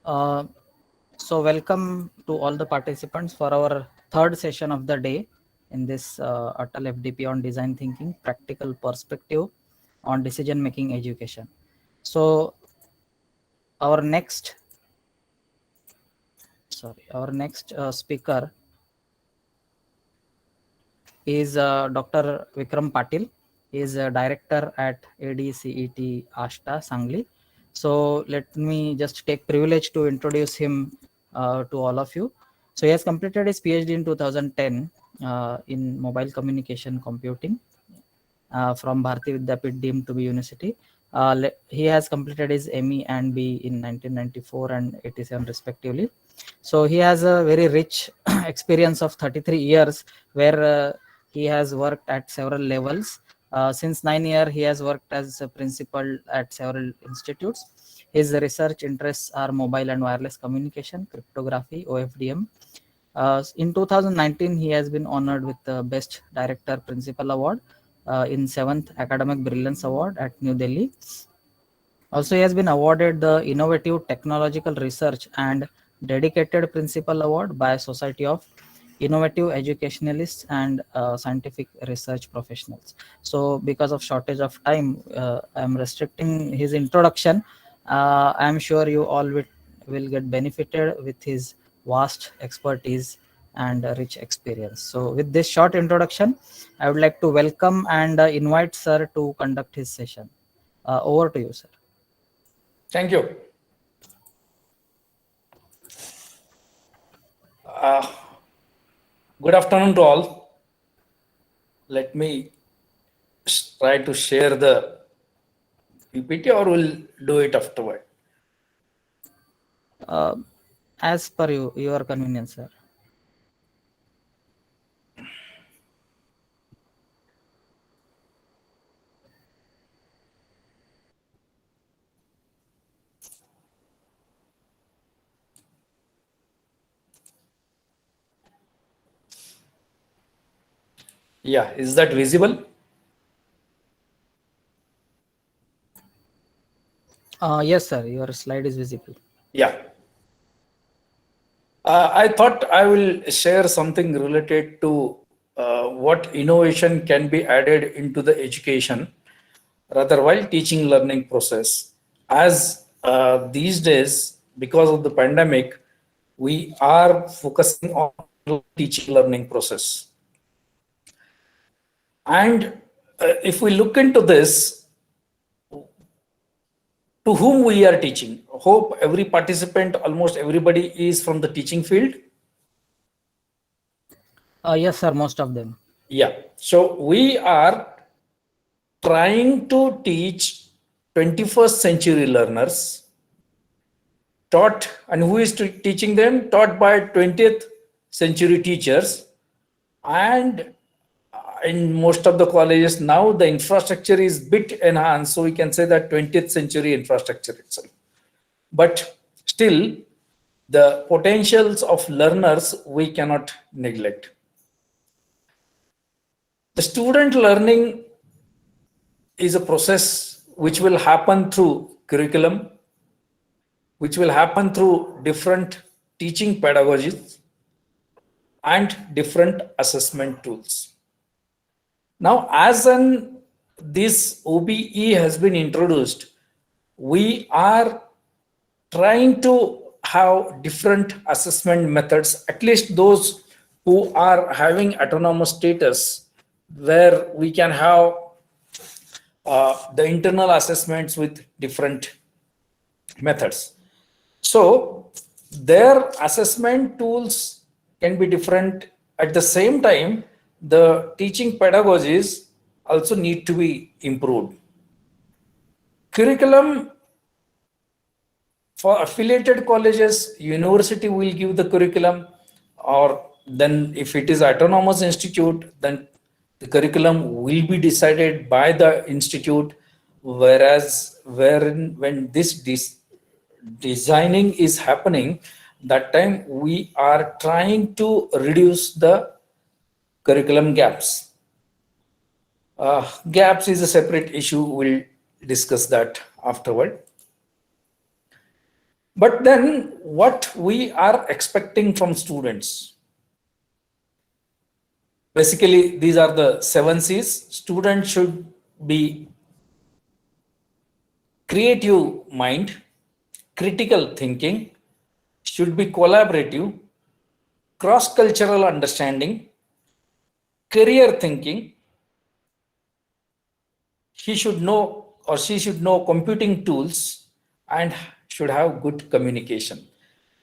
Uh, so welcome to all the participants for our third session of the day in this Atal FDP on design thinking, practical perspective on decision making education. So our next, our next speaker is Dr. Vikram Patil. He is a director at ADCET Ashta Sangli. So let me just take privilege to introduce him to all of you. So he has completed his PhD in 2010 in mobile communication computing from Bharati Vidyapit deemed to be university. He has completed his ME and B in 1994 and 87 respectively. So he has a very rich experience of 33 years where he has worked at several levels. Since 9 years, he has worked as a principal at several institutes. His research interests are mobile and wireless communication, cryptography, OFDM. In 2019, he has been honored with the Best Director Principal Award in 7th Academic Brilliance Award at New Delhi. Also, he has been awarded the Innovative Technological Research and Dedicated Principal Award by Society of Innovative Educationalists and Scientific Research Professionals. So, because of shortage of time, I am restricting his introduction. I am sure you all will get benefited with his vast expertise and rich experience. So, with this short introduction, I would like to welcome and invite Sir to conduct his session. Over to you, sir. Thank you. Good afternoon to all. Let me try to share the PPT, or we'll do it afterward. As per your convenience, sir. Yeah, is that visible? Yes, sir. Your slide is visible. Yeah. I thought I will share something related to what innovation can be added into the education, rather while teaching learning process. As these days, because of the pandemic, we are focusing on teaching learning process. And if we look into this, to whom we are teaching, hope every participant, almost everybody is from the teaching field. Yes, sir. Most of them. Yeah. So we are trying to teach 21st century learners, taught, and who is teaching them? Taught by 20th century teachers. And in most of the colleges now, the infrastructure is bit enhanced, so we can say that 20th century infrastructure itself. But still, the potentials of learners we cannot neglect. The student learning is a process which will happen through curriculum, which will happen through different teaching pedagogies and different assessment tools. Now, as this OBE has been introduced, we are trying to have different assessment methods, at least those who are having autonomous status, where we can have the internal assessments with different methods. So their assessment tools can be different. At the same time, the teaching pedagogies also need to be improved. Curriculum for affiliated colleges, university will give the curriculum, or then if it is autonomous institute, then the curriculum will be decided by the institute. Whereas when this designing is happening, that time we are trying to reduce the curriculum gaps. Gaps is a separate issue. We'll discuss that afterward. But then what we are expecting from students, basically these are the 7C's. Students should be creative mind, critical thinking, should be collaborative, cross-cultural understanding, career thinking. He should know or she should know computing tools and should have good communication.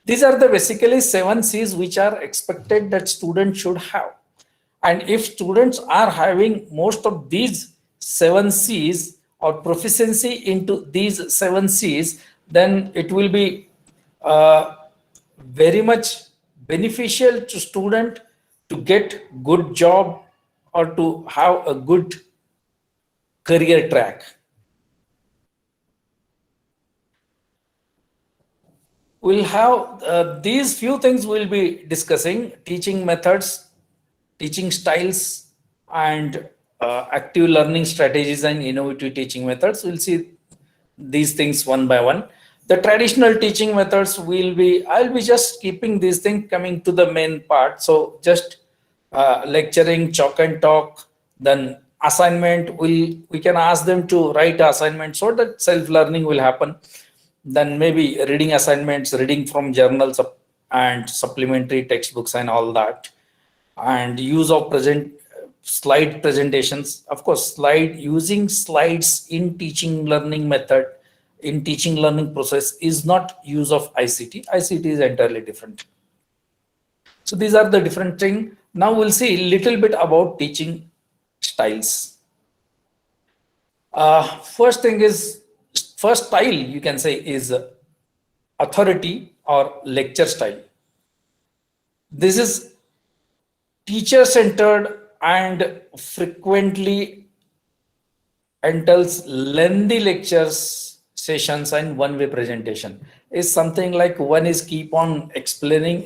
These are the basically 7C's which are expected that students should have. And if students are having most of these 7C's or proficiency into these 7C's, then it will be very much beneficial to student to get good job or to have a good career track. We'll have these few things we'll be discussing: teaching methods, teaching styles, and active learning strategies and innovative teaching methods. We'll see these things one by one. The traditional teaching methods will be, I'll be just keeping these things coming to the main part. So just lecturing, chalk and talk, then assignment, we can ask them to write assignment so that self-learning will happen. Then maybe reading assignments, reading from journals and supplementary textbooks and all that, and use of slide presentations. Of course, using slides in teaching learning method, in teaching learning process is not use of ICT. ICT is entirely different. So these are the different things. Now we'll see a little bit about teaching styles. First style you can say is authority or lecture style. This is teacher centered and frequently entails lengthy lectures, sessions, and one-way presentation. Is something like one is keep on explaining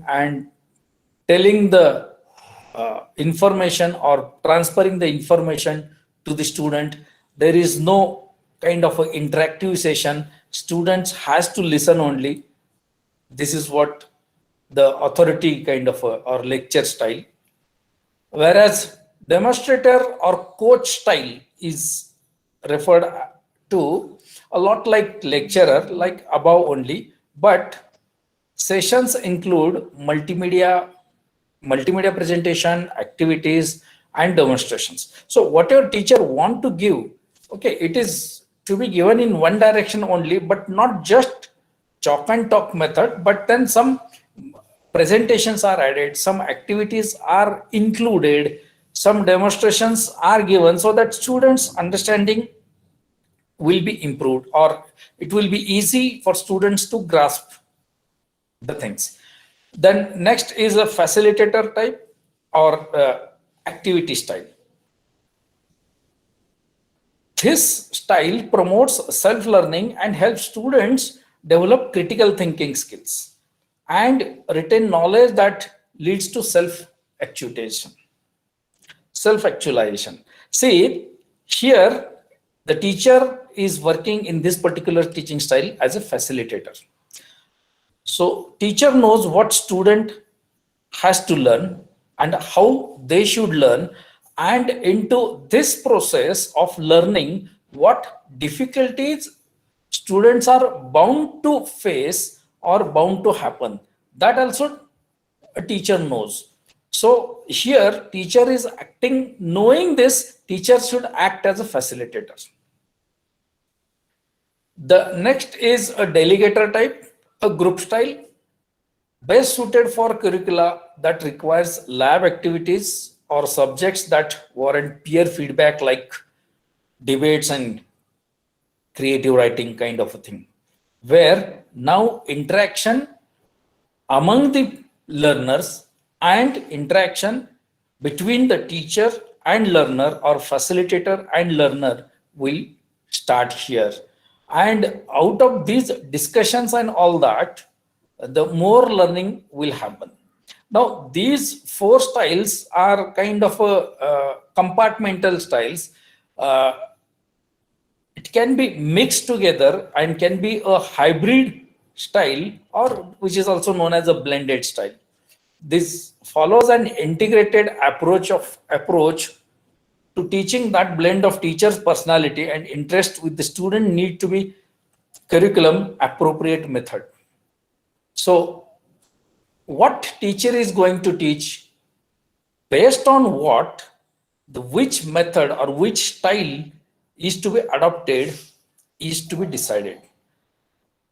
and telling the information or transferring the information to the student. There is no kind of an interactive session. Students has to listen only. This is what the authority kind of or lecture style. Whereas demonstrator or coach style is referred to a lot like lecturer, like above only, but sessions include multimedia presentation, activities, and demonstrations. So whatever teacher want to give, okay, it is to be given in one direction only, but not just chalk and talk method, but then some presentations are added, some activities are included, some demonstrations are given so that students understanding will be improved, or it will be easy for students to grasp the things. Then next is a facilitator type or activity style. This style promotes self-learning and helps students develop critical thinking skills and retain knowledge that leads to self-actualization. See, here the teacher is working in this particular teaching style as a facilitator. So teacher knows what student has to learn and how they should learn, and into this process of learning, what difficulties students are bound to face or bound to happen, that also a teacher knows. So here teacher is acting, knowing this, teacher should act as a facilitator. The next is a delegator type, a group style, best suited for curricula that requires lab activities or subjects that warrant peer feedback like debates and creative writing kind of a thing, where now interaction among the learners and interaction between the teacher and learner or facilitator and learner will start here. And out of these discussions and all that, the more learning will happen. Now, these four styles are kind of compartmental styles. It can be mixed together and can be a hybrid style, or which is also known as a blended style. This follows an integrated approach to teaching that blend of teacher's personality and interest with the student need to be curriculum appropriate method. So what teacher is going to teach, based on what, the which method or which style is to be adopted is to be decided.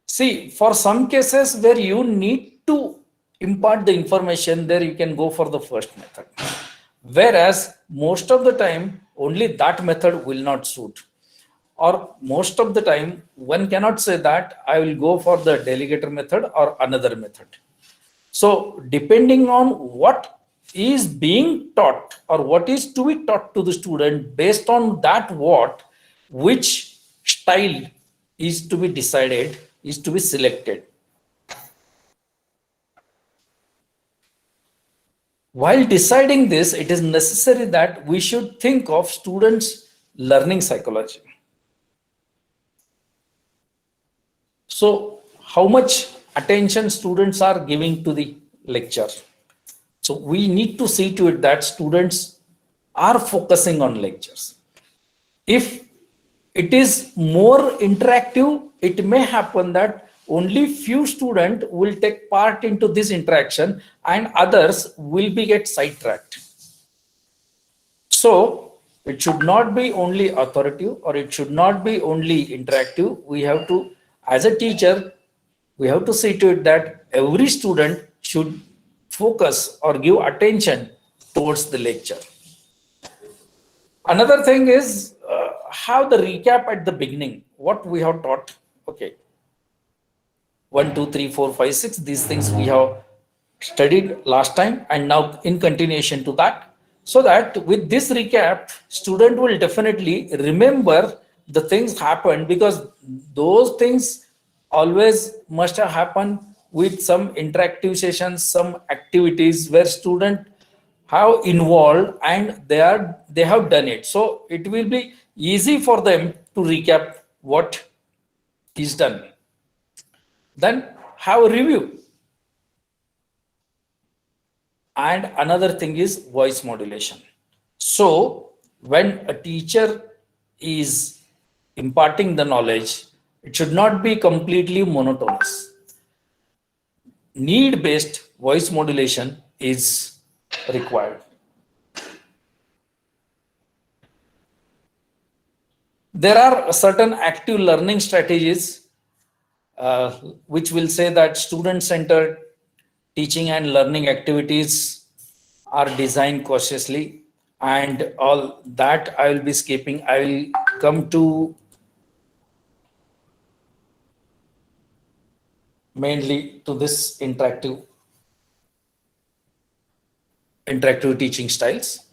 See, for some cases where you need to impart the information, there you can go for the first method. Whereas most of the time, only that method will not suit. Or most of the time, one cannot say that I will go for the delegator method or another method. So depending on what is being taught or what is to be taught to the student, based on that which style is to be decided, is to be selected. While deciding this, it is necessary that we should think of students' learning psychology. So how much attention students are giving to the lecture. So we need to see to it that students are focusing on lectures. If it is more interactive, it may happen that only few students will take part into this interaction and others will be get sidetracked. So it should not be only authoritative or it should not be only interactive. We have to, as a teacher, we have to see to it that every student should focus or give attention towards the lecture. Another thing is have the recap at the beginning, what we have taught. Okay, 1, 2, 3, 4, 5, 6, these things we have studied last time, and now in continuation to that, so that with this recap, student will definitely remember the things happened, because those things always must have happened with some interactive sessions, some activities where student have involved and they have done it. So it will be easy for them to recap what is done. Then have a review. And another thing is voice modulation. So when a teacher is imparting the knowledge, it should not be completely monotonous. Need-based voice modulation is required. There are certain active learning strategies which will say that student-centered teaching and learning activities are designed cautiously, and all that I will be skipping. I will come to mainly to this interactive teaching styles.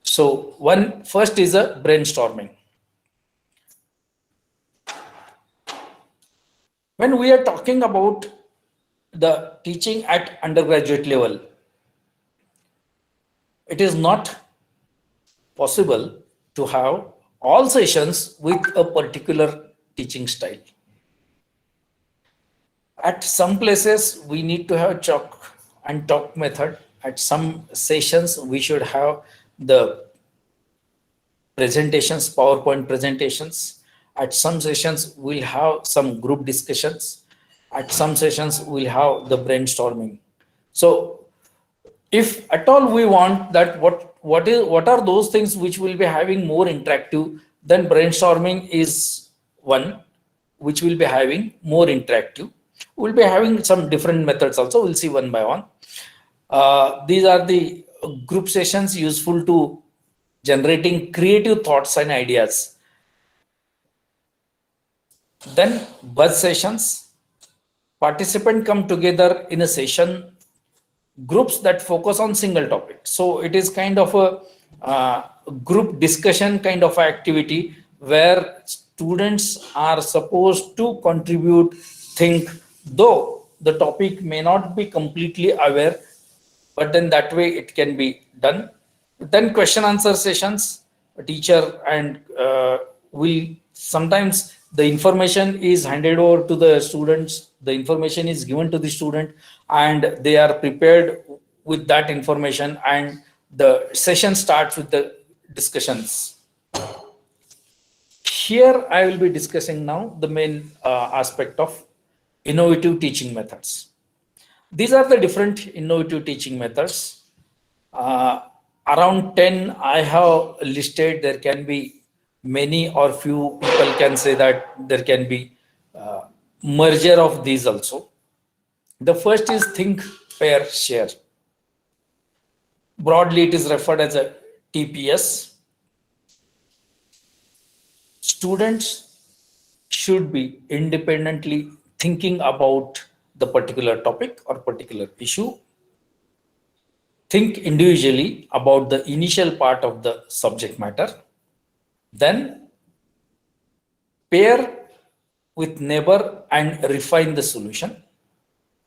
So one first is a brainstorming. When we are talking about the teaching at undergraduate level, it is not possible to have all sessions with a particular teaching style. At some places, we need to have chalk and talk method. At some sessions, we should have the presentations, PowerPoint presentations. At some sessions, we'll have some group discussions. At some sessions, we'll have the brainstorming. So if at all we want that, what are those things which will be having more interactive, then brainstorming is one which will be having more interactive. We'll be having some different methods also. We'll see one by one. These are the group sessions useful to generating creative thoughts and ideas. Then buzz sessions. Participants come together in a session, groups that focus on single topic. So it is kind of a group discussion kind of activity where students are supposed to contribute, think, though the topic may not be completely aware, but then that way it can be done. Then question answer sessions, a teacher and will sometimes the information is handed over to the students, the information is given to the student, and they are prepared with that information, and the session starts with the discussions. Here I will be discussing now the main aspect of innovative teaching methods. These are the different innovative teaching methods. Around 10 I have listed. There can be many, or few people can say that there can be merger of these also. The first is think, pair, share. Broadly it is referred as a TPS. Students should be independently thinking about the particular topic or particular issue. Think individually about the initial part of the subject matter. Then pair with neighbor and refine the solution.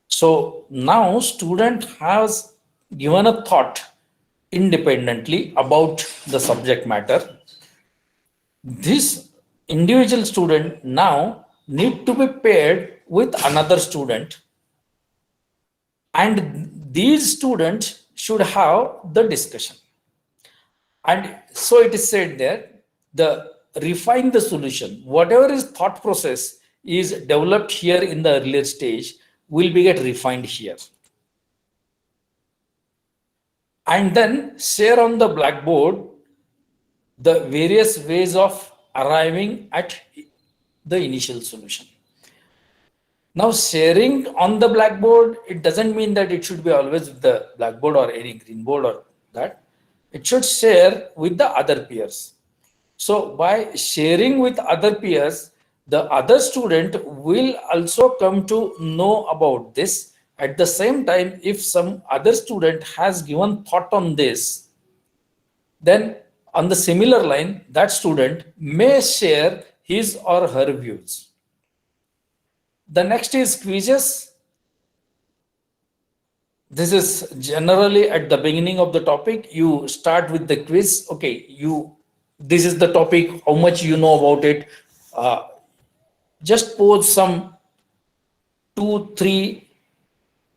So now student has given a thought independently about the subject matter. This individual student now need to be paired with another student, and these students should have the discussion. And so it is said there, the refine the solution, whatever is thought process is developed here in the earlier stage will be get refined here, and then share on the blackboard the various ways of arriving at the initial solution. Now sharing on the blackboard, it doesn't mean that it should be always with the blackboard or any green board or that. It should share with the other peers. So by sharing with other peers, the other student will also come to know about this. At the same time, if some other student has given thought on this, then on the similar line, that student may share his or her views. The next is quizzes. This is generally at the beginning of the topic. You start with the quiz. Okay, this is the topic, how much you know about it. Just pose some 2-3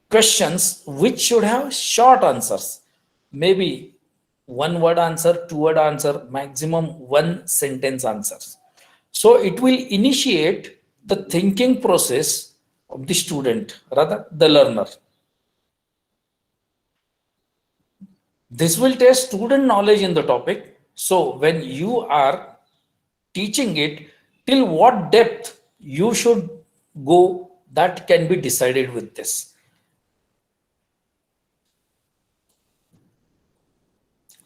questions which should have short answers. Maybe 1-word answer, 2-word answer, maximum 1-sentence answers. So it will initiate the thinking process of the student, rather the learner. This will test student knowledge in the topic. So when you are teaching it, till what depth you should go, that can be decided with this.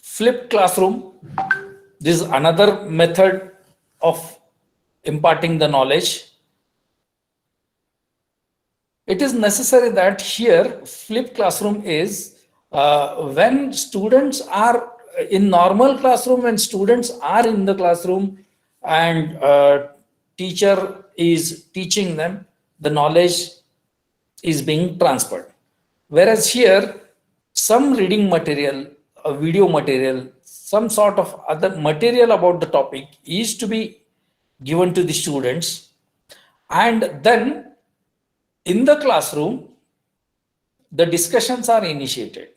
Flipped classroom. This is another method of imparting the knowledge. It is necessary that here flipped classroom is when students are in normal classroom, when students are in the classroom and teacher is teaching them, the knowledge is being transferred. Whereas here, some reading material, a video material, some sort of other material about the topic is to be given to the students, and then in the classroom, the discussions are initiated.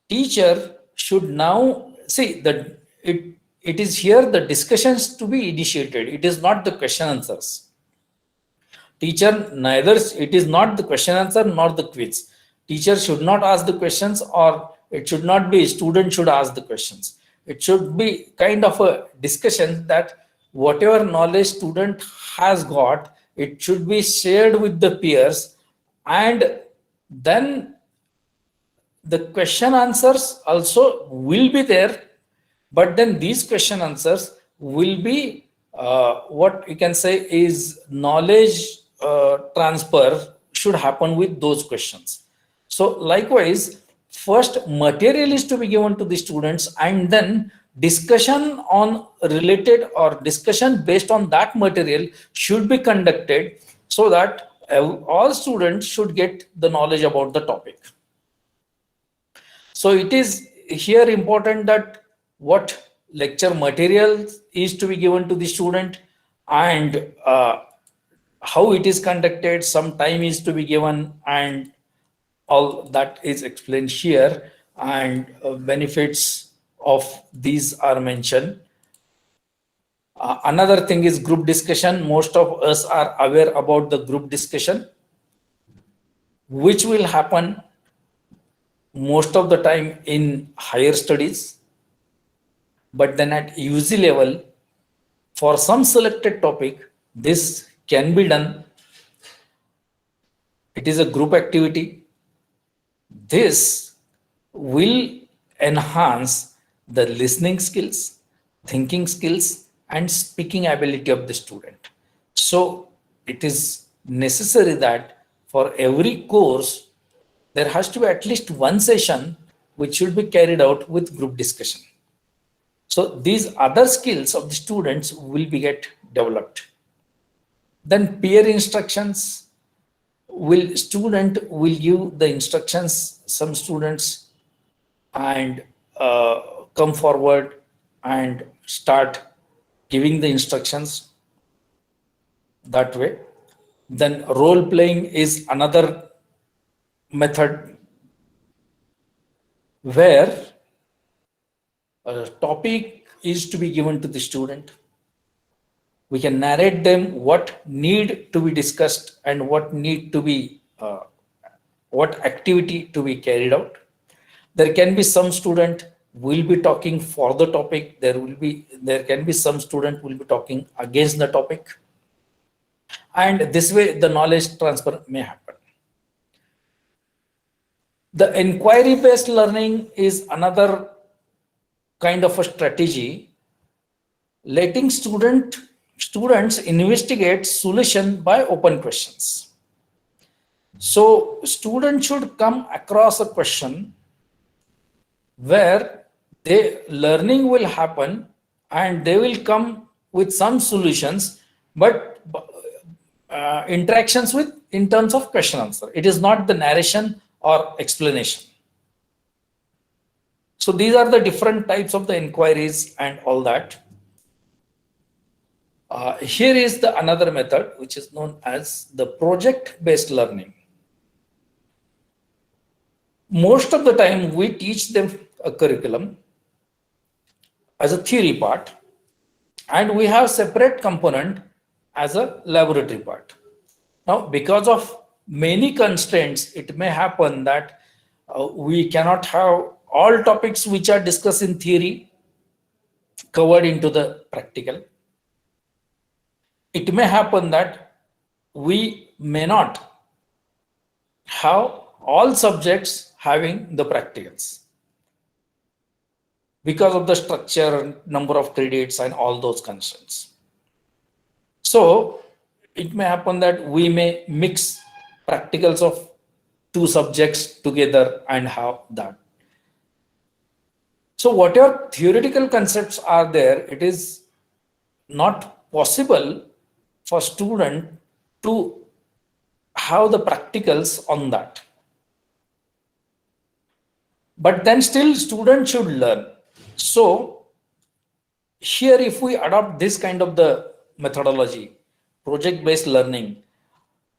Teacher should now see that it is here the discussions to be initiated. It is not the question answers. Teacher, neither it is not the question answer nor the quiz. Teacher should not ask the questions, or it should not be student should ask the questions. It should be kind of a discussion that whatever knowledge student has got, it should be shared with the peers, and then the question answers also will be there, but then these question answers will be what you can say is knowledge transfer should happen with those questions. So likewise, first material is to be given to the students, and then discussion on related or discussion based on that material should be conducted, so that all students should get the knowledge about the topic. So it is here important that what lecture material is to be given to the student, and how it is conducted, some time is to be given, and all that is explained here, and benefits of these are mentioned. Another thing is group discussion. Most of us are aware about the group discussion, which will happen most of the time in higher studies, but then at UG level, for some selected topic, this can be done. It is a group activity. This will enhance the listening skills, thinking skills, and speaking ability of the student. So it is necessary that for every course, there has to be at least one session which should be carried out with group discussion. So these other skills of the students will be get developed. Then peer instructions, will student will give the instructions, some students, and come forward and start giving the instructions that way. Then role playing is another method where a topic is to be given to the student. We can narrate them what need to be discussed and what need to be what activity to be carried out. There can be some student will be talking for the topic. There can be some student will be talking against the topic, and this way the knowledge transfer may happen. The inquiry based learning is another kind of a strategy, letting students investigate solution by open questions. So students should come across a question where they learning will happen and they will come with some solutions, but interactions with in terms of question answer. It is not the narration or explanation. So these are the different types of the inquiries and all that. Here is the another method which is known as the project based learning. Most of the time we teach them a curriculum as a theory part, and we have separate component as a laboratory part. Now, because of many constraints, it may happen that we cannot have all topics which are discussed in theory covered into the practical. It may happen that we may not have all subjects having the practicals because of the structure, number of credits, and all those constraints. So it may happen that we may mix practicals of two subjects together and have that. So whatever theoretical concepts are there, it is not possible for student to have the practicals on that. But then still students should learn. So here, if we adopt this kind of the methodology, project based learning,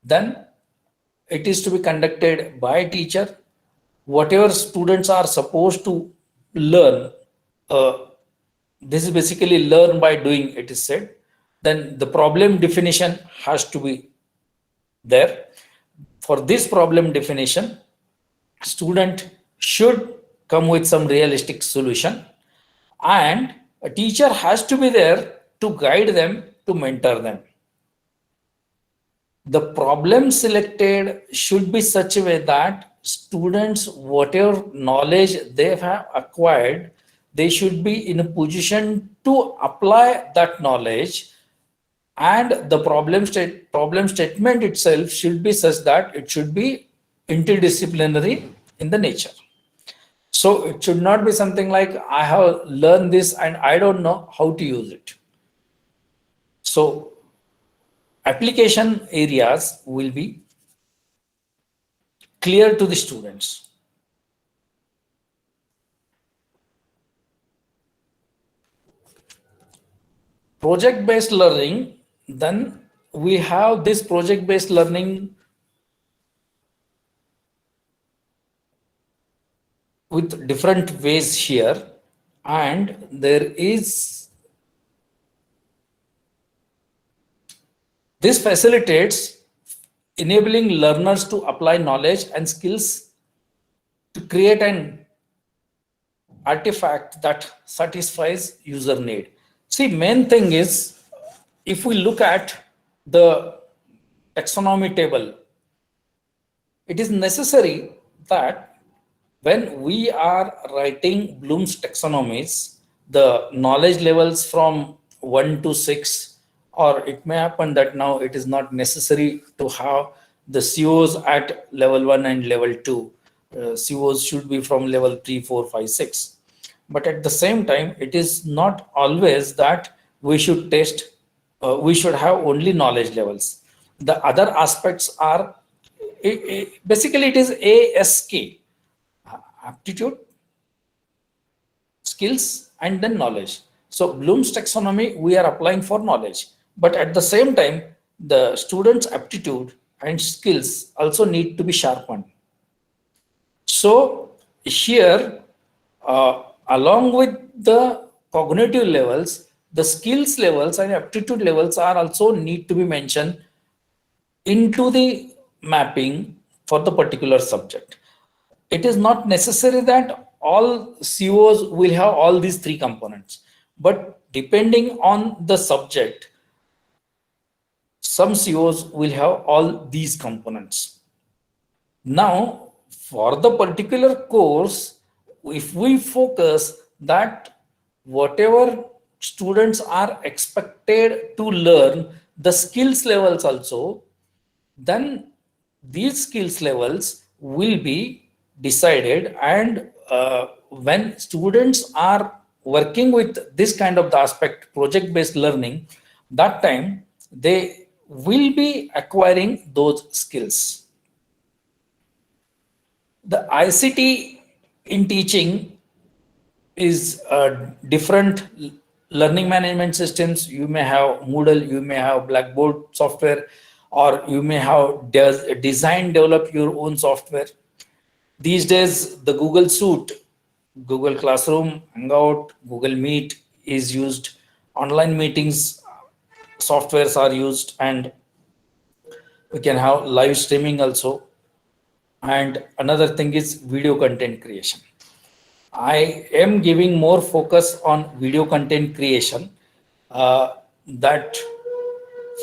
then it is to be conducted by a teacher. Whatever students are supposed to learn, this is basically learn by doing, it is said. Then the problem definition has to be there. For this problem definition, student should come with some realistic solution, and a teacher has to be there to guide them, to mentor them. The problem selected should be such a way that students, whatever knowledge they have acquired, they should be in a position to apply that knowledge, and the problem statement itself should be such that it should be interdisciplinary in the nature. So it should not be something like I have learned this and I don't know how to use it. So application areas will be clear to the students. Project based learning Then we have this project-based learning with different ways here, and there is this facilitates enabling learners to apply knowledge and skills to create an artifact that satisfies user need. See, main thing is, if we look at the taxonomy table, it is necessary that when we are writing Bloom's taxonomies, the knowledge levels from 1 to 6, or it may happen that now it is not necessary to have the COs at level 1 and level 2. COs should be from level 3, 4, 5, 6. But at the same time, it is not always that we should test, we should have only knowledge levels. The other aspects are, basically it is ASK, aptitude, skills, and then knowledge. So Bloom's taxonomy, we are applying for knowledge, but at the same time, the students' aptitude and skills also need to be sharpened. So here, along with the cognitive levels, the skills levels and aptitude levels are also need to be mentioned into the mapping for the particular subject. It is not necessary that all COs will have all these three components, but depending on the subject, some COs will have all these components. Now, for the particular course, if we focus that whatever students are expected to learn, the skills levels also, then these skills levels will be decided, and when students are working with this kind of the aspect, project based learning, that time they will be acquiring those skills. The ICT in teaching is different learning management systems. You may have Moodle, you may have Blackboard software, or you may have design, develop your own software. These days, the Google Suite, Google Classroom, Hangout, Google Meet is used. Online meetings softwares are used, and we can have live streaming also. And another thing is video content creation. I am giving more focus on video content creation, that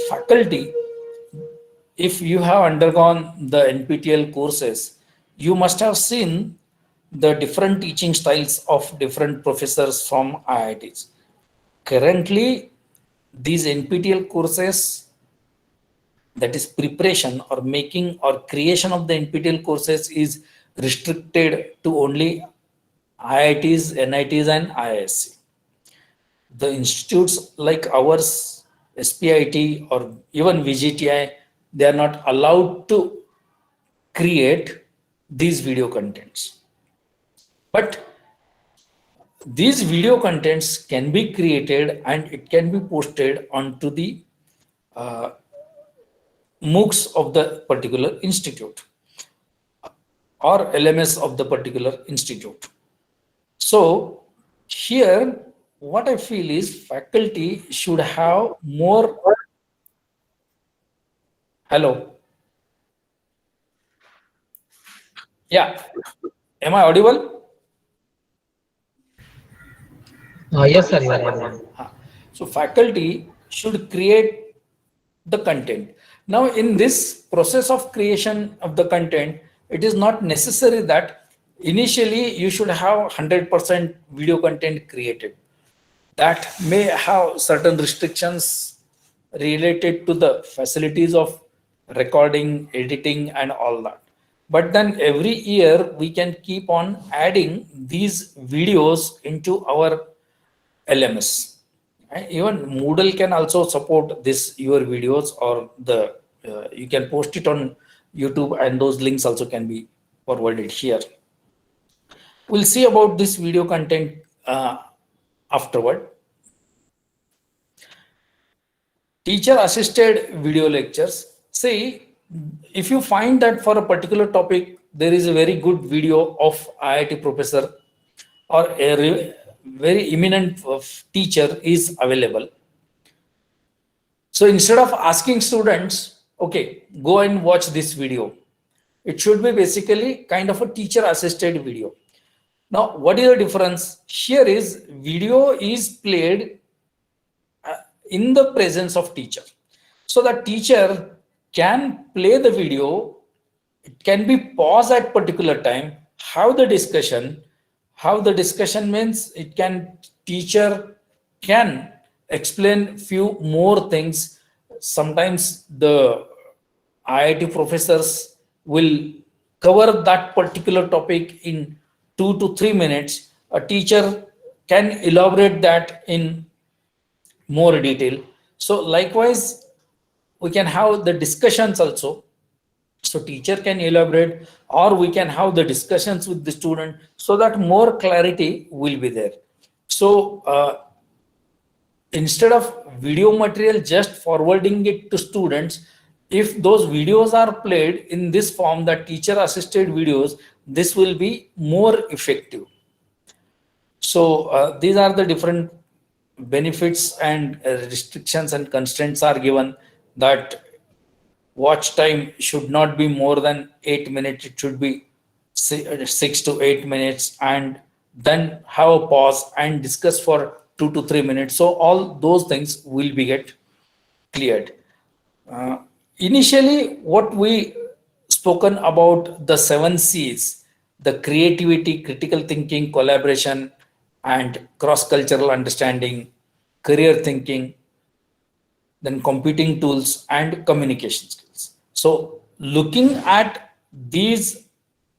faculty, if you have undergone the NPTEL courses, you must have seen the different teaching styles of different professors from IITs. Currently, these NPTEL courses, that is preparation or making or creation of the NPTEL courses, is restricted to only IITs, NITs, and IISc. The institutes like ours, SPIT or even VGTI, they are not allowed to create these video contents. But these video contents can be created and it can be posted onto the MOOCs of the particular institute or LMS of the particular institute. So here, what I feel is faculty should have more. Hello. Yeah. Am I audible? Yes, sir, you are audible. So faculty should create the content. Now, in this process of creation of the content, it is not necessary that initially you should have 100% video content created. That may have certain restrictions related to the facilities of recording, editing, and all that. But then every year we can keep on adding these videos into our LMS. And even Moodle can also support this your videos, or the you can post it on YouTube, and those links also can be forwarded here. We'll see about this video content afterward. Teacher assisted video lectures. See, if you find that for a particular topic, there is a very good video of IIT professor or a very eminent teacher is available. So instead of asking students, okay, go and watch this video, it should be basically kind of a teacher assisted video. Now, what is the difference? Here is video is played in the presence of teacher. So the teacher can play the video, it can be paused at particular time, how the discussion means it can, teacher can explain few more things. Sometimes the IIT professors will cover that particular topic in 2 to 3 minutes. A teacher can elaborate that in more detail. So likewise, we can have the discussions also. So teacher can elaborate, or we can have the discussions with the student so that more clarity will be there. So instead of video material just forwarding it to students, if those videos are played in this form, that teacher assisted videos, this will be more effective. So these are the different benefits and restrictions and constraints are given, that watch time should not be more than 8 minutes. It should be 6 to 8 minutes, and then have a pause and discuss for 2 to 3 minutes. So all those things will be get cleared. Initially, what we spoken about the 7 C's, the creativity, critical thinking, collaboration, and cross-cultural understanding, career thinking, then computing tools and communication skills. So looking at these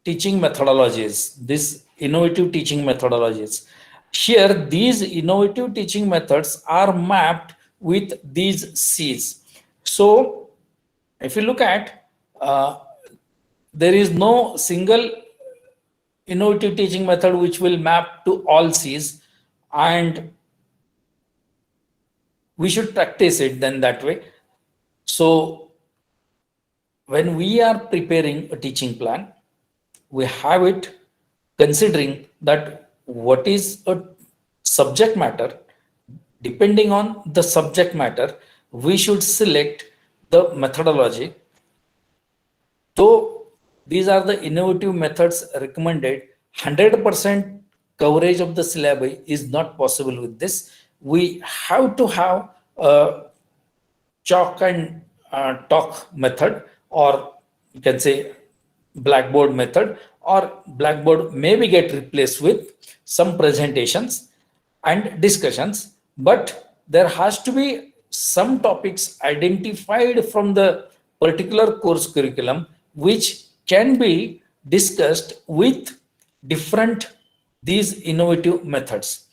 teaching methodologies, these innovative teaching methodologies, here these innovative teaching methods are mapped with these C's. So if you look at, there is no single innovative teaching method which will map to all C's, and we should practice it then that way. So when we are preparing a teaching plan, we have it considering that what is a subject matter. Depending on the subject matter, we should select the methodology. So these are the innovative methods recommended. 100% coverage of the syllabi is not possible with this. We have to have a chalk and talk method, or you can say blackboard method, or blackboard maybe get replaced with some presentations and discussions, but there has to be some topics identified from the particular course curriculum which can be discussed with different these innovative methods.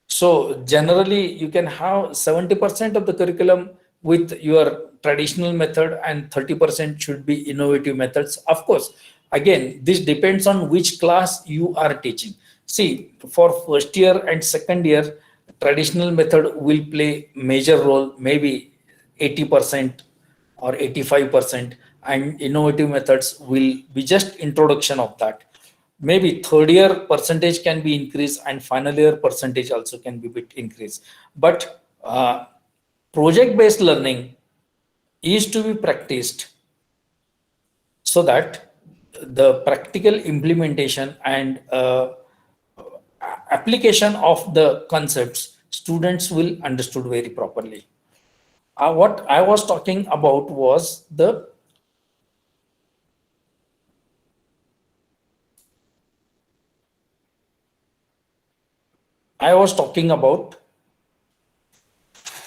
So generally you can have 70% of the curriculum with your traditional method and 30% should be innovative methods. Of course, again, this depends on which class you are teaching. See, for first year and second year, traditional method will play major role, maybe 80% or 85%, and innovative methods will be just introduction of that. Maybe third year percentage can be increased and final year percentage also can be bit increased. But project based learning is to be practiced so that the practical implementation and application of the concepts students will understood very properly. What I was talking about was the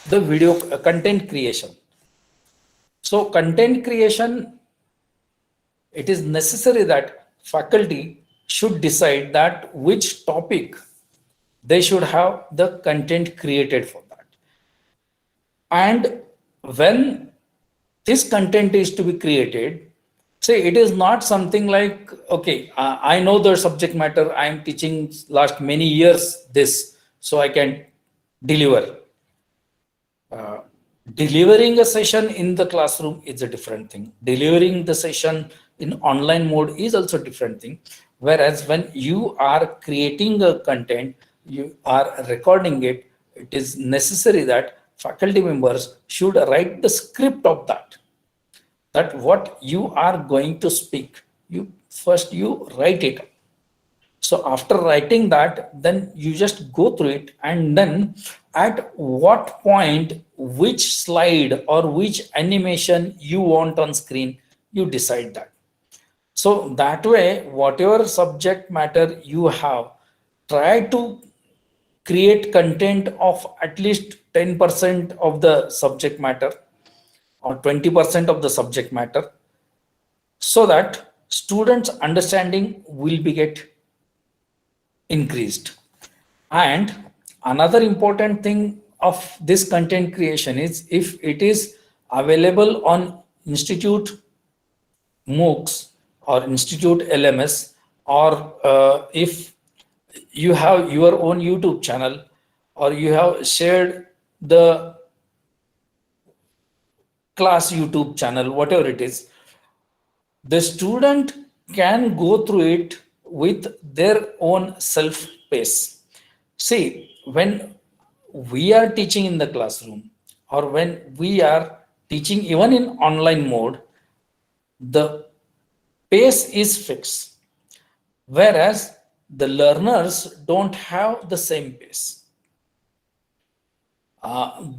the video content creation. So content creation, it is necessary that faculty should decide that which topic they should have the content created for that. And when this content is to be created, say it is not something like, okay, I know the subject matter, I am teaching last many years this, so I can deliver. Delivering a session in the classroom is a different thing. Delivering the session in online mode is also different thing. Whereas when you are creating a content, you are recording it, it is necessary that faculty members should write the script of that what you are going to speak. You write it. So after writing that, then you just go through it, and then at what point, which slide or which animation you want on screen, you decide that. So that way, whatever subject matter you have, try to create content of at least 10% of the subject matter or 20% of the subject matter, so that students' understanding will be get increased. And another important thing of this content creation is if it is available on institute MOOCs or institute LMS, or if you have your own YouTube channel, or you have shared the class YouTube channel, whatever it is, the student can go through it with their own self pace. See, when we are teaching in the classroom, or when we are teaching even in online mode, the pace is fixed, whereas the learners don't have the same pace.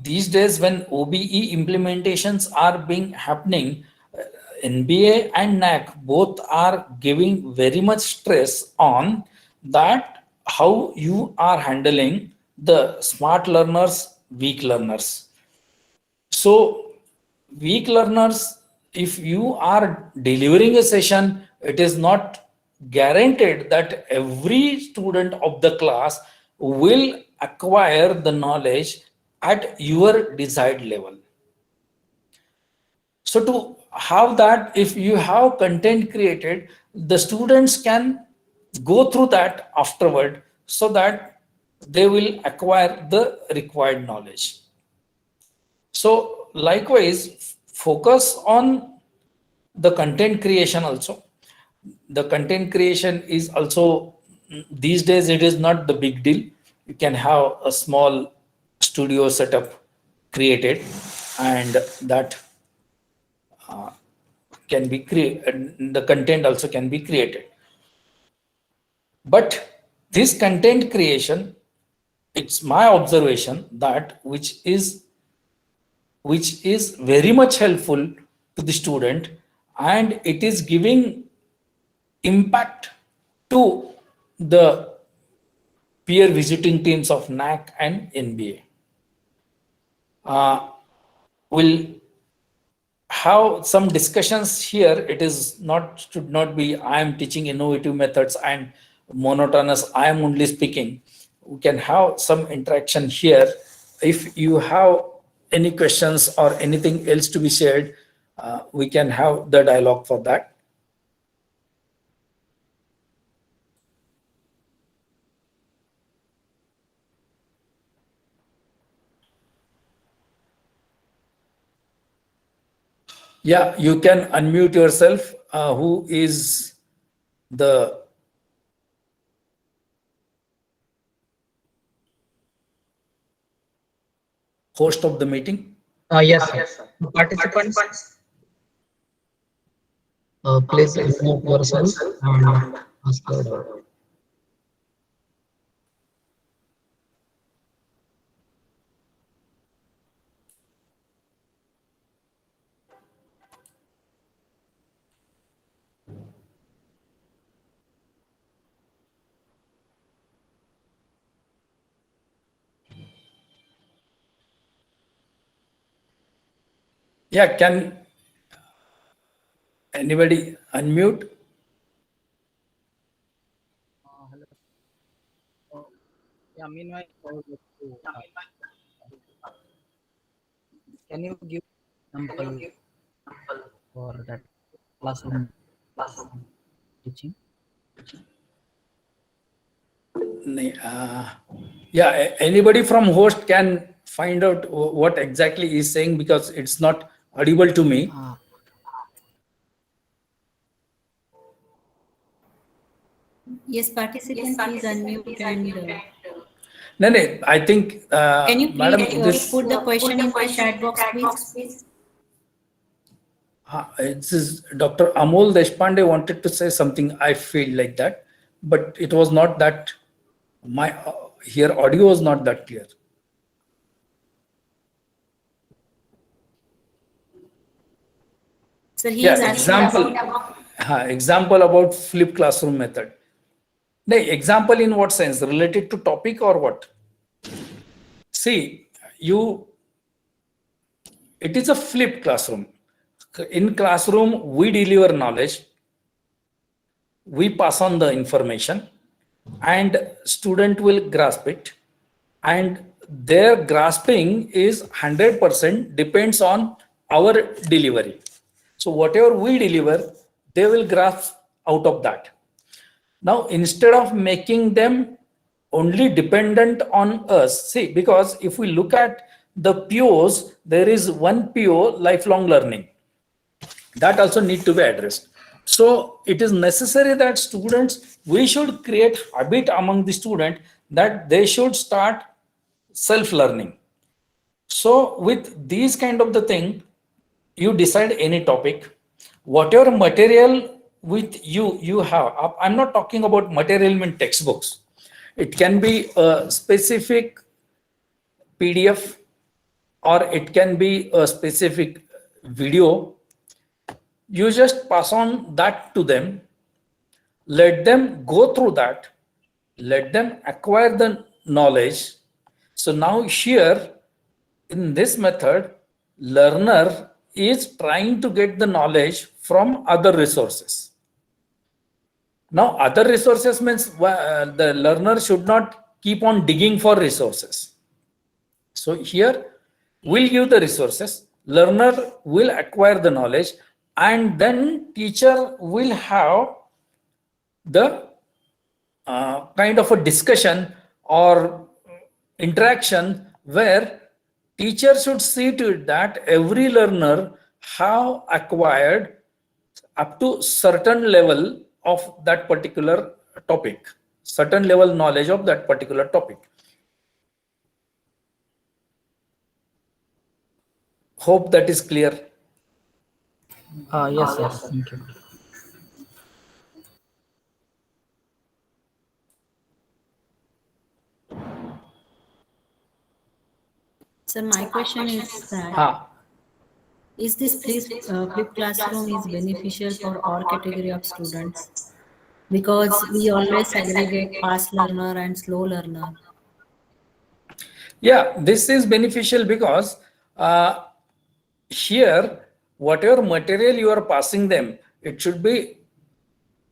These days, when OBE implementations are being happening, NBA and NAC both are giving very much stress on that how you are handling the smart learners, weak learners. So weak learners, if you are delivering a session, it is not guaranteed that every student of the class will acquire the knowledge at your desired level. So to have that, if you have content created, the students can go through that afterward, so that they will acquire the required knowledge. So likewise, focus on the content creation also. The content creation is also, these days it is not the big deal. You can have a small studio setup created, and that can be created, the content also can be created. But this content creation, it's my observation that which is very much helpful to the student, and it is giving impact to the peer visiting teams of NAC and NBA. Will have some discussions here. It is not, should not be I am teaching innovative methods and monotonous I am only speaking. We can have some interaction here. If you have any questions or anything else to be shared, we can have the dialogue for that. Yeah, you can unmute yourself. Who is the host of the meeting? Yes, sir. Participants, please unmute yourself and ask your doubt. Yeah, can anybody unmute? Hello. So, yeah, meanwhile, I would like to, can you give example for that classroom teaching? Yeah, anybody from host can find out what exactly he's saying because it's not audible to me. Yes, participant, please unmute and No, no, I think, can you madam, please this put the question in the chat box, please? this is Dr. Amol Deshpande wanted to say something. I feel like that, but it was not that. My here audio was not that clear. Sir, he Yeah, is asking about example about flip classroom method. No, example in what sense? Related to topic or what? See, it is a flip classroom. In classroom, we deliver knowledge, we pass on the information, and student will grasp it, and their grasping is 100% depends on our delivery. So whatever we deliver, they will grasp out of that. Now, instead of making them only dependent on us, see, because if we look at the POs, there is one PO, lifelong learning, that also need to be addressed. So it is necessary that students, we should create habit among the student that they should start self-learning. So with these kind of the thing, you decide any topic, whatever material with you have. I'm not talking about material in textbooks. It can be a specific PDF or it can be a specific video. You just pass on that to them, let them go through that, let them acquire the knowledge. So now here in this method, learner is trying to get the knowledge from other resources. Now other resources means the learner should not keep on digging for resources. So here we'll give the resources, learner will acquire the knowledge, and then teacher will have the kind of a discussion or interaction where teacher should see to it that every learner have acquired up to certain level of that particular topic, certain level knowledge of that particular topic. Hope that is clear. Yes, sir. Thank you. sir, my question is that is this flip classroom is beneficial for all category of students? Because we always segregate fast learner and slow learner. Yeah, this is beneficial because here whatever material you are passing them, it should be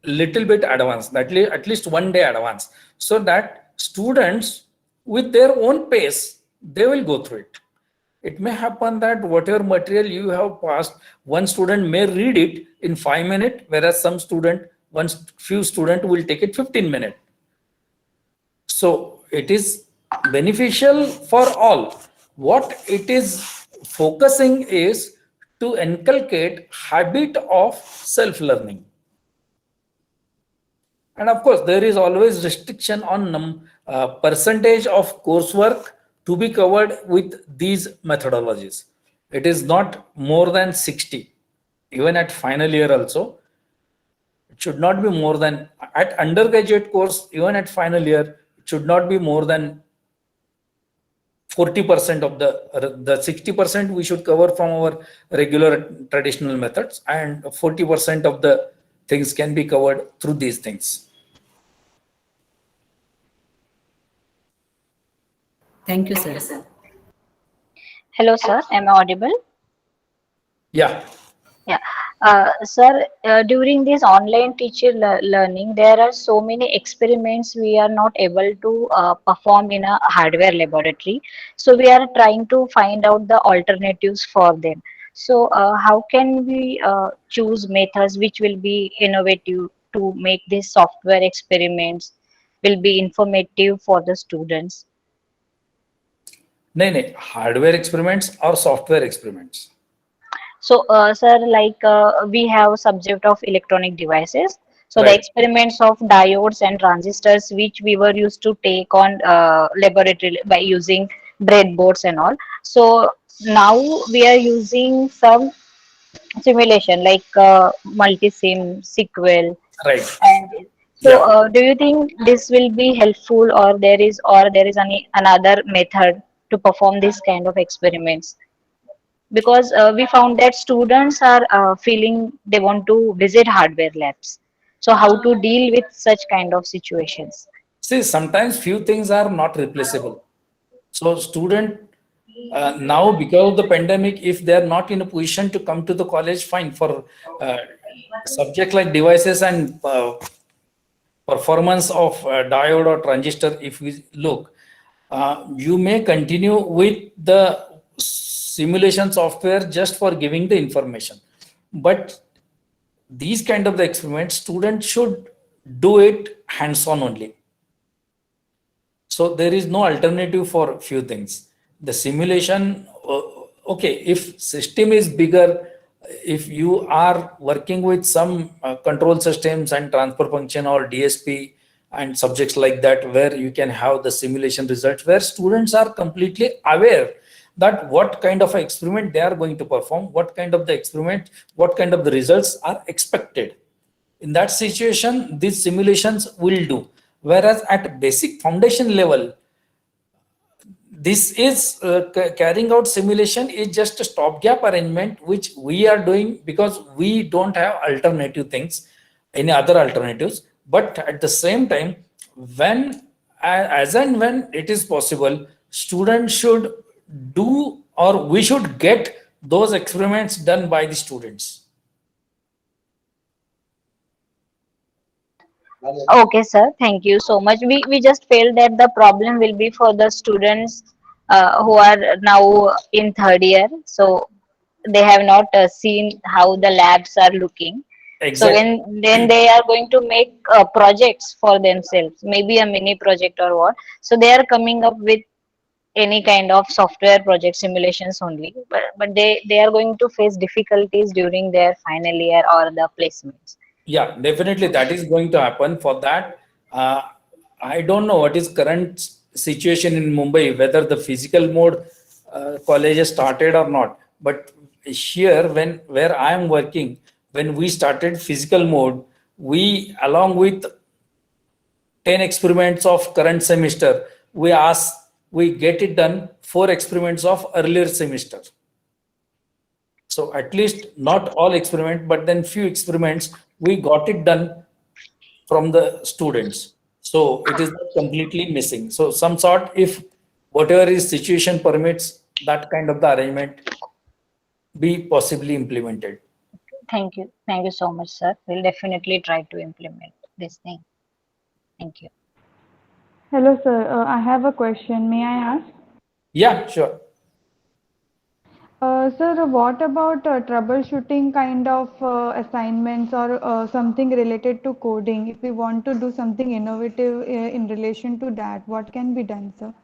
little bit advanced, at least one day advance, so that students with their own pace, they will go through it. It may happen that whatever material you have passed, one student may read it in 5 minutes, whereas few student will take it 15 minutes. So it is beneficial for all. What it is focusing is to inculcate habit of self-learning. And of course, there is always restriction on percentage of coursework to be covered with these methodologies. It is not more than 60. Even at final year also, it should not be more than, at undergraduate course, even at final year, it should not be more than 40% of the 60% we should cover from our regular traditional methods, and 40% of the things can be covered through these things. Thank you, sir. Hello, sir. Am I audible? Yeah. Yeah. Sir, during this online teacher learning, there are so many experiments we are not able to perform in a hardware laboratory. So we are trying to find out the alternatives for them. So how can we choose methods which will be innovative to make these software experiments will be informative for the students? नहीं नहीं, hardware experiments और software experiments. So, sir, like we have a subject of electronic devices. So the Right. experiments of diodes and transistors, which we were used to take on laboratory by using breadboards and all. So now we are using some simulation like multi-sim, sequel, Right. and so. Yeah. Do you think this will be helpful, or there is any another method to perform this kind of experiments? Because we found that students are feeling they want to visit hardware labs, so how to deal with such kind of situations? See, sometimes few things are not replaceable. So student now, because of the pandemic, if they are not in a position to come to the college, fine. For subject like devices and performance of diode or transistor, if we look, you may continue with the simulation software just for giving the information. But these kind of the experiments, students should do it hands-on only. So there is no alternative for few things. The simulation, okay, if system is bigger, if you are working with some control systems and transfer function or DSP and subjects like that, where you can have the simulation results, where students are completely aware that what kind of experiment they are going to perform, what kind of the experiment, what kind of the results are expected. In that situation, these simulations will do. Whereas at basic foundation level, this is carrying out simulation is just a stopgap arrangement which we are doing because we don't have alternative things, any other alternatives. But at the same time, when as and when it is possible, students should do, or we should get those experiments done by the students. Okay, sir. Thank you so much. We just felt that the problem will be for the students who are now in third year. So they have not seen how the labs are looking. So Exactly. when then they are going to make projects for themselves, maybe a mini project or what. So they are coming up with any kind of software project simulations only. But they are going to face difficulties during their final year or the placements. Yeah, definitely that is going to happen. For that, I don't know what is current situation in Mumbai, whether the physical mode colleges started or not. But here, when where I am working, when we started physical mode, we along with 10 experiments of current semester, we get it done 4 experiments of earlier semester. So at least not all experiment, but then few experiments we got it done from the students. So it is not completely missing. So some sort, if whatever is situation permits, that kind of the arrangement be possibly implemented. Thank you so much, sir. We'll definitely try to implement this thing. Thank you. Hello, sir. I have a question. May I ask? Yeah, sure. Sir, what about troubleshooting kind of assignments or something related to coding? If we want to do something innovative in relation to that, what can be done, sir?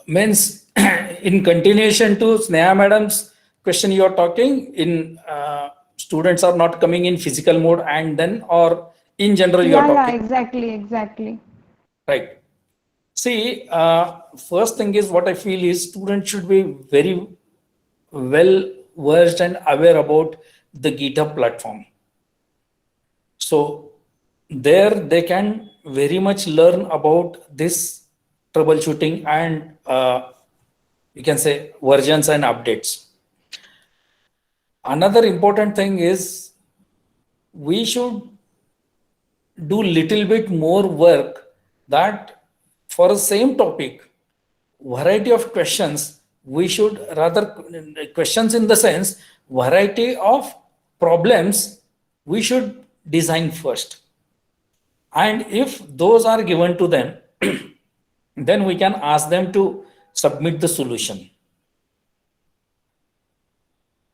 Means in continuation to Sneha madam's question, you are talking in students are not coming in physical mode, and then, or in general you are Yeah, talking. exactly. Right. See, first thing is what I feel is students should be very well versed and aware about the GitHub platform. So there they can very much learn about this troubleshooting and you can say versions and updates. Another important thing is we should do little bit more work, that for the same topic, variety of questions, we should rather, questions in the sense variety of problems we should design first, and if those are given to them then we can ask them to submit the solution.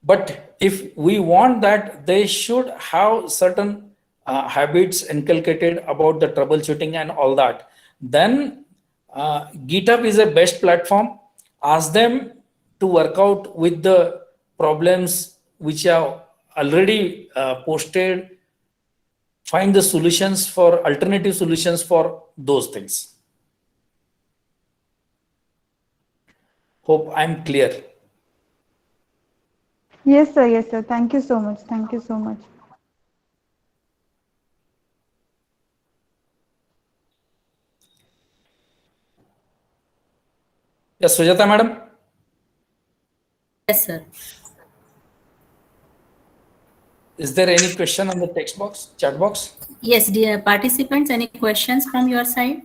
But if we want that they should have certain habits inculcated about the troubleshooting and all that, then GitHub is a best platform. Ask them to work out with the problems which are already posted. Find the solutions for alternative solutions for those things. Hope I'm clear. Yes, sir. Yes, sir. Thank you so much. Thank you so much. Yes, Sujata madam. Yes, sir. Is there any question on the text box, chat box? Yes, dear participants, any questions from your side?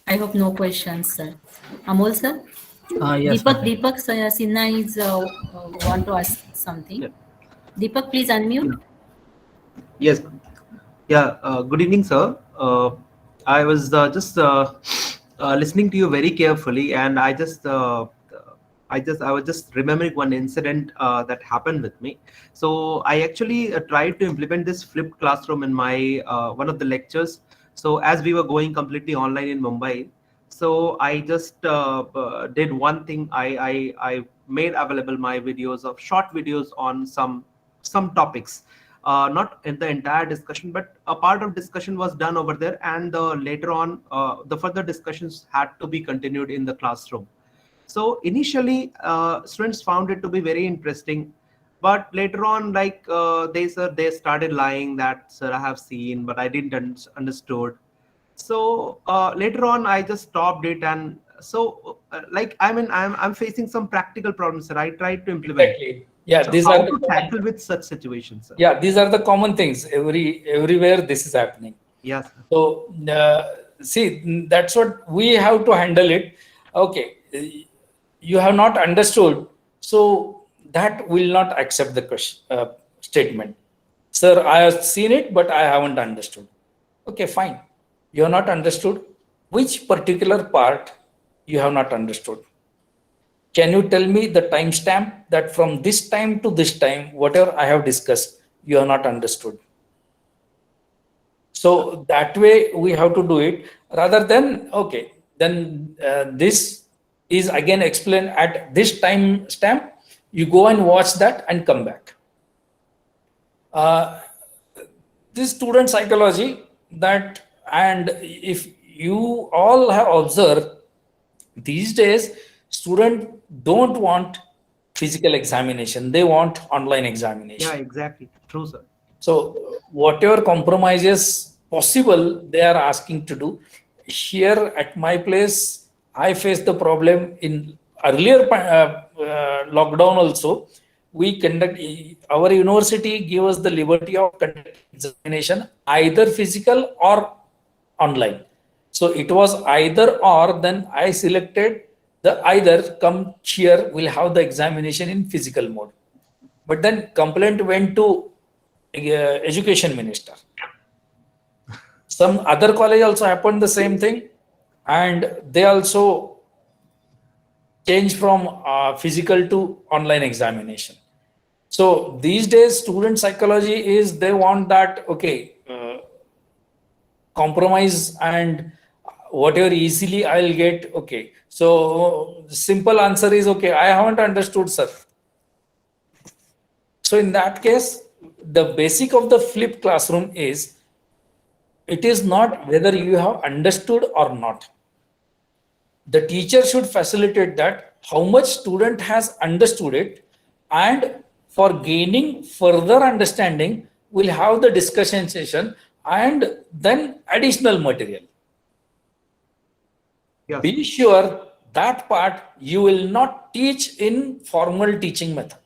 I hope no questions, sir. Amol, sir? Yes, Deepak Sinha is want to ask something. Yeah. Deepak, please unmute. Yes. Yeah. Good evening, sir. I was just listening to you very carefully, and I was just remembering one incident that happened with me. So I actually tried to implement this flipped classroom in my one of the lectures. So as we were going completely online in Mumbai, so I just did one thing. I made available my videos of short videos on some topics, not in the entire discussion, but a part of discussion was done over there, and later on the further discussions had to be continued in the classroom. So initially students found it to be very interesting, but later on, like they started lying that, sir, I have seen but I didn't understood. So later on I just stopped it, and so like I'm facing some practical problems, sir. I tried to implement. Exactly. Yeah, So these how are to tackle with such situations, sir? Yeah, these are the common things. Everywhere this is happening. Yes, sir. So see, that's what we have to handle it. Okay, you have not understood, so that will not accept the question, statement. Sir, I have seen it, but I haven't understood. Okay, fine. You have not understood. Which particular part you have not understood? Can you tell me the timestamp that from this time to this time, whatever I have discussed, you have not understood? So that way we have to do it, rather than, okay, then this is again explained at this time stamp. You go and watch that and come back. This student psychology, that, and if you all have observed, these days students don't want physical examination, they want online examination. Yeah, exactly. True, sir. So whatever compromises possible, they are asking to do. Here at my place, I faced the problem in earlier lockdown also. We conduct, our university gave us the liberty of conducting examination either physical or online. So it was either or, then I selected the either. Come here, we'll have the examination in physical mode. But then complaint went to education minister. Some other college also happened the same thing, and they also changed from physical to online examination. So these days student psychology is they want that, okay, compromise, and whatever easily I'll get. Okay, so simple answer is, okay, I haven't understood, sir. So in that case, the basic of the flipped classroom is, it is not whether you have understood or not. The teacher should facilitate that how much student has understood it, and for gaining further understanding, we'll have the discussion session and then additional material. Yes. Be sure that part you will not teach in formal teaching method.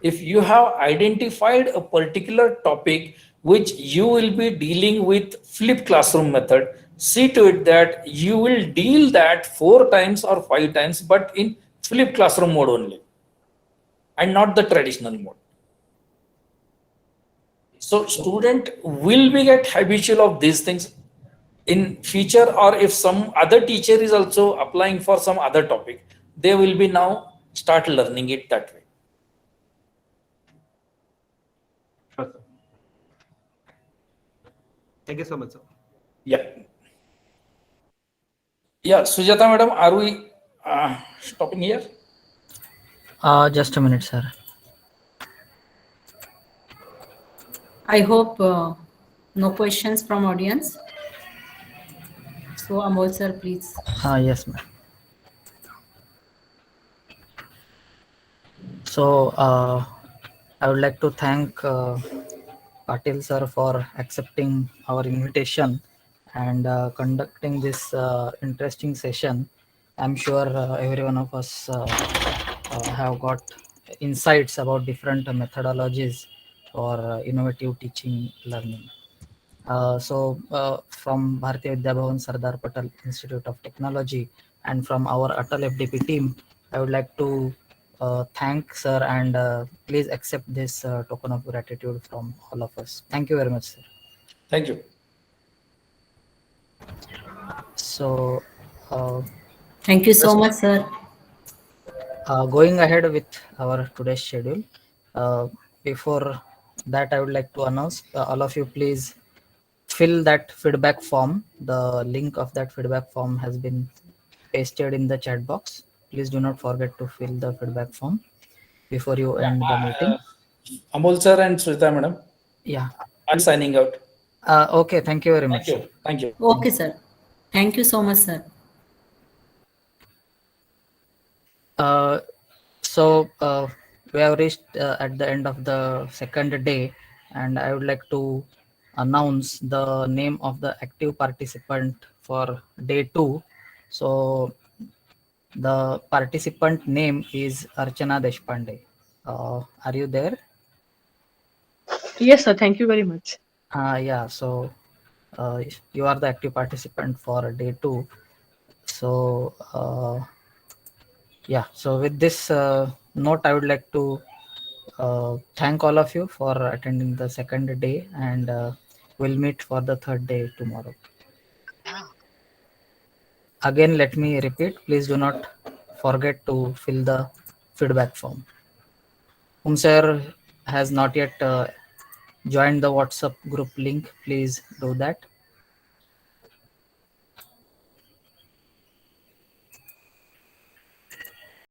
If you have identified a particular topic which you will be dealing with flipped classroom method, see to it that you will deal that 4 times or 5 times, but in flipped classroom mode only, and not the traditional mode. So student will be get habitual of these things in future, or if some other teacher is also applying for some other topic, they will be now start learning it that way. Sure, sir. Thank you so much, sir. Yeah. Yeah, Sujata madam, are we stopping here? Just a minute, sir. I hope no questions from audience. So Amol sir, please. Yes, ma'am. So I would like to thank Patil sir for accepting our invitation and conducting this interesting session. I'm sure every one of us have got insights about different methodologies for innovative teaching learning. From Bharatiya Vidya Bhavan Sardar Patel Institute of Technology and from our Atal FDP team, I would like to thank sir and please accept this token of gratitude from all of us. Thank you very much, sir. Thank you. So, Thank you so much, sir. going ahead with our today's schedule, before that, I would like to announce all of you please fill that feedback form. The link of that feedback form has been pasted in the chat box. Please do not forget to fill the feedback form before you end the meeting. Amol sir and Sujata madam. Yeah. I'm signing out. Okay. Thank you very much. Thank you. Sir. Thank you. Okay, sir. Thank you so much, sir. So we have reached at the end of the second day, and I would like to announce the name of the active participant for day 2. So the participant name is Archana Deshpande. Are you there? Yes, sir. Thank you very much. Yeah. So you are the active participant for day 2. So yeah. So with this note, I would like to thank all of you for attending the second day, and we'll meet for the third day tomorrow. Again, let me repeat, please do not forget to fill the feedback form. Sir has not yet joined the WhatsApp group link, please do that.